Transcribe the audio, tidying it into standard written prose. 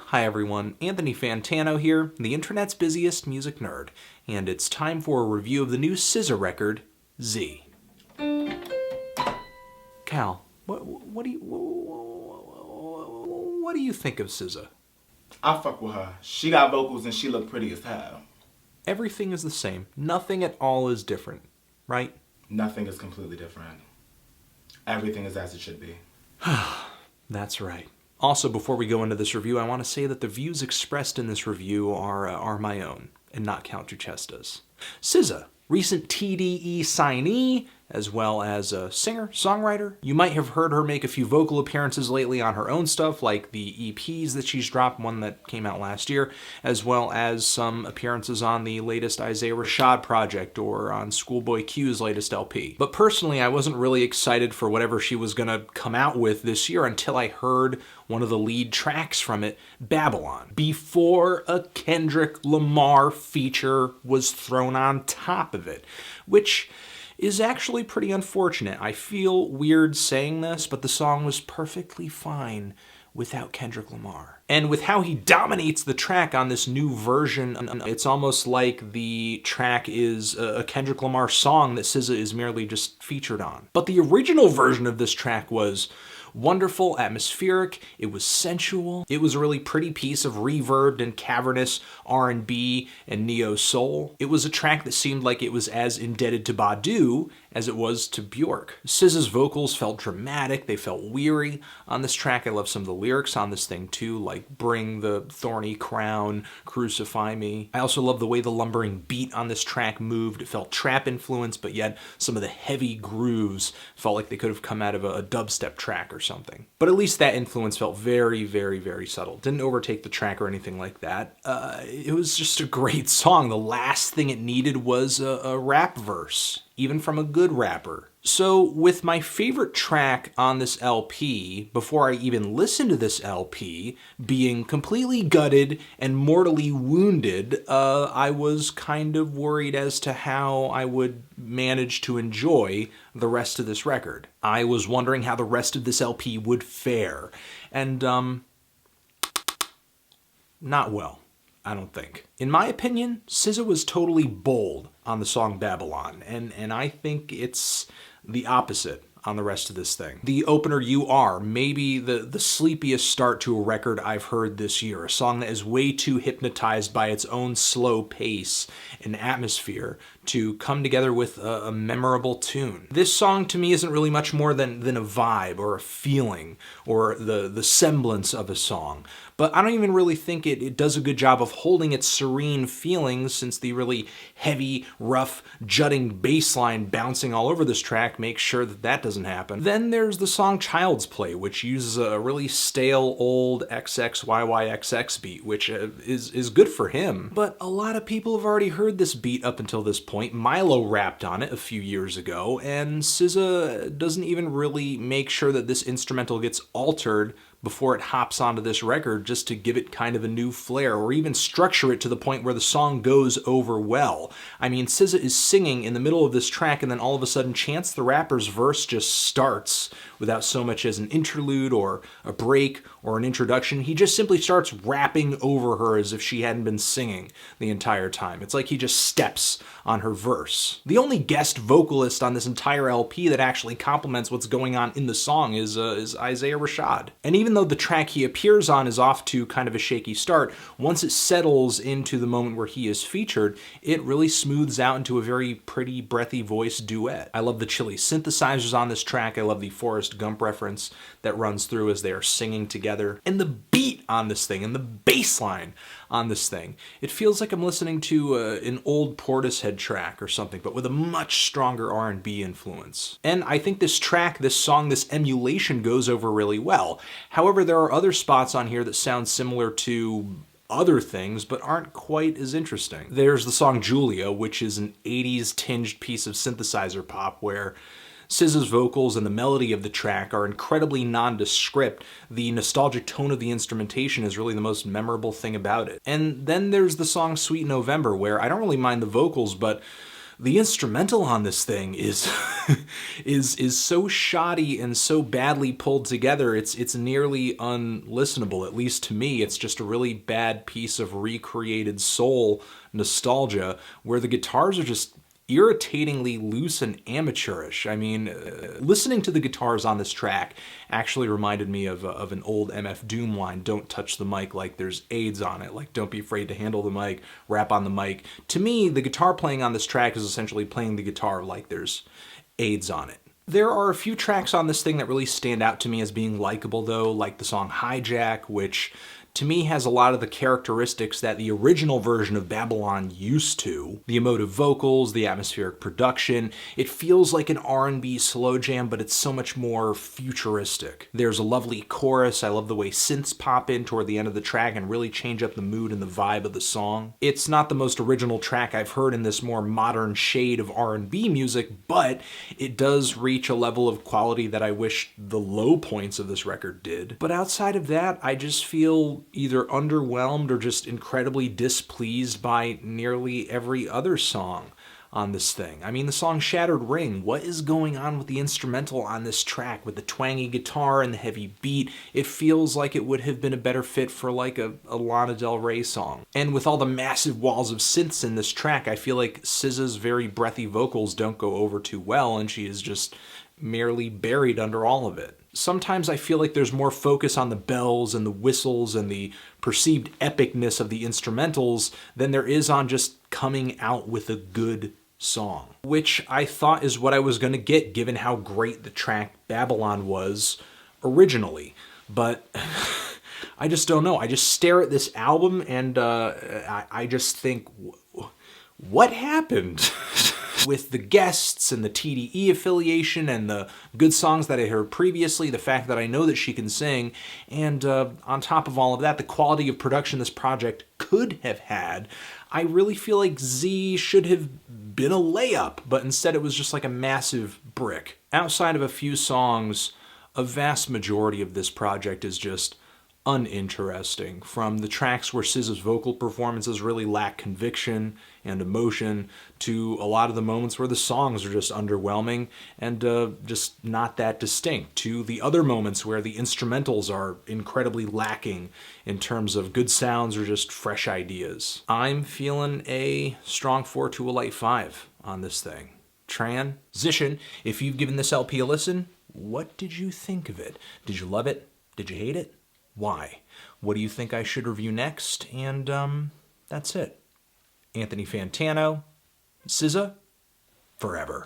Hi everyone, Anthony Fantano here, the internet's busiest music nerd, and it's time for a review of the new SZA record, Z. Cal, what do you think of SZA? I fuck with her. She got vocals and she look pretty as hell. Everything is the same. Nothing at all is different, right? Nothing is completely different. Everything is as it should be. That's right. Also, before we go into this review, I want to say that the views expressed in this review are my own, and not Cakes Chuchesta's. SZA, recent TDE signee, as well as a singer, songwriter. You might have heard her make a few vocal appearances lately on her own stuff, like the EPs that she's dropped, one that came out last year, as well as some appearances on the latest HIIIJACK project or on Schoolboy Q's latest LP. But personally, I wasn't really excited for whatever she was gonna come out with this year until I heard one of the lead tracks from it, Babylon, before a Kendrick Lamar feature was thrown on top of it, which is actually pretty unfortunate. I feel weird saying this, but the song was perfectly fine without Kendrick Lamar. And with how he dominates the track on this new version, it's almost like the track is a Kendrick Lamar song that SZA is merely just featured on. But the original version of this track was wonderful, atmospheric, it was sensual, it was a really pretty piece of reverbed and cavernous R&B and neo-soul. It was a track that seemed like it was as indebted to Badu as it was to Bjork. SZA's vocals felt dramatic, they felt weary on this track. I love some of the lyrics on this thing too, like bring the thorny crown, crucify me. I also love the way the lumbering beat on this track moved. It felt trap influenced, but yet some of the heavy grooves felt like they could have come out of a dubstep track or something. But at least that influence felt very, very, very subtle. Didn't overtake the track or anything like that. It was just a great song. The last thing it needed was a rap verse, even from a good rapper. So with my favorite track on this LP, before I even listened to this LP, being completely gutted and mortally wounded, I was kind of worried as to how I would manage to enjoy the rest of this record. I was wondering how the rest of this LP would fare, and not well, I don't think. In my opinion, SZA was totally bold on the song Babylon, and I think it's the opposite on the rest of this thing. The opener, You Are, maybe the sleepiest start to a record I've heard this year, a song that is way too hypnotized by its own slow pace and atmosphere to come together with a memorable tune. This song to me isn't really much more than a vibe or a feeling or the semblance of a song. But I don't even really think it does a good job of holding its serene feelings, since the really heavy, rough, jutting bass line bouncing all over this track makes sure that doesn't happen. Then there's the song Child's Play, which uses a really stale old XXYYXX beat, which is good for him. But a lot of people have already heard this beat up until this point. Milo rapped on it a few years ago, and SZA doesn't even really make sure that this instrumental gets altered before it hops onto this record, just to give it kind of a new flair, or even structure it to the point where the song goes over well. I mean, SZA is singing in the middle of this track, and then all of a sudden Chance the Rapper's verse just starts without so much as an interlude or a break or an introduction. He just simply starts rapping over her as if she hadn't been singing the entire time. It's like he just steps on her verse. The only guest vocalist on this entire LP that actually complements what's going on in the song is HIIIJACK. And even though the track he appears on is off to kind of a shaky start, once it settles into the moment where he is featured, it really smooths out into a very pretty, breathy voice duet. I love the chilly synthesizers on this track. I love the Forrest Gump reference that runs through as they are singing together. And the beat on this thing, and the bass line on this thing. It feels like I'm listening to an old Portishead track or something, but with a much stronger R&B influence. And I think this track, this song, this emulation goes over really well. However, there are other spots on here that sound similar to other things, but aren't quite as interesting. There's the song Julia, which is an 80s tinged piece of synthesizer pop where SZA's vocals and the melody of the track are incredibly nondescript. The nostalgic tone of the instrumentation is really the most memorable thing about it. And then there's the song Sweet November, where I don't really mind the vocals, but The instrumental on this thing is is so shoddy and so badly pulled together. It's nearly unlistenable. At least to me, it's just a really bad piece of recreated soul nostalgia where the guitars are just irritatingly loose and amateurish. I mean, listening to the guitars on this track actually reminded me of an old MF Doom line, "Don't touch the mic like there's AIDS on it." Like, don't be afraid to handle the mic, rap on the mic. To me, the guitar playing on this track is essentially playing the guitar like there's AIDS on it. There are a few tracks on this thing that really stand out to me as being likable though, like the song HIIIJACK, which to me has a lot of the characteristics that the original version of Babylon used to. The emotive vocals, the atmospheric production. It feels like an R&B slow jam, but it's so much more futuristic. There's a lovely chorus. I love the way synths pop in toward the end of the track and really change up the mood and the vibe of the song. It's not the most original track I've heard in this more modern shade of R&B music, but it does reach a level of quality that I wish the low points of this record did. But outside of that, I just feel either underwhelmed or just incredibly displeased by nearly every other song on this thing. I mean, the song Shattered Ring, what is going on with the instrumental on this track with the twangy guitar and the heavy beat? It feels like it would have been a better fit for like a Lana Del Rey song. And with all the massive walls of synths in this track, I feel like SZA's very breathy vocals don't go over too well, and she is just merely buried under all of it. Sometimes I feel like there's more focus on the bells and the whistles and the perceived epicness of the instrumentals than there is on just coming out with a good song, which I thought is what I was going to get given how great the track Babylon was originally. But I just don't know. I just stare at this album and I just think, what happened? With the guests and the TDE affiliation and the good songs that I heard previously, the fact that I know that she can sing, and on top of all of that, the quality of production this project could have had, I really feel like Z should have been a layup, but instead it was just like a massive brick. Outside of a few songs, a vast majority of this project is just uninteresting. From the tracks where SZA's vocal performances really lack conviction and emotion, to a lot of the moments where the songs are just underwhelming and just not that distinct, to the other moments where the instrumentals are incredibly lacking in terms of good sounds or just fresh ideas. I'm feeling a strong 4 to a light 5 on this thing. Transition, if you've given this LP a listen, what did you think of it? Did you love it? Did you hate it? Why? What do you think I should review next? And that's it. Anthony Fantano, SZA, forever.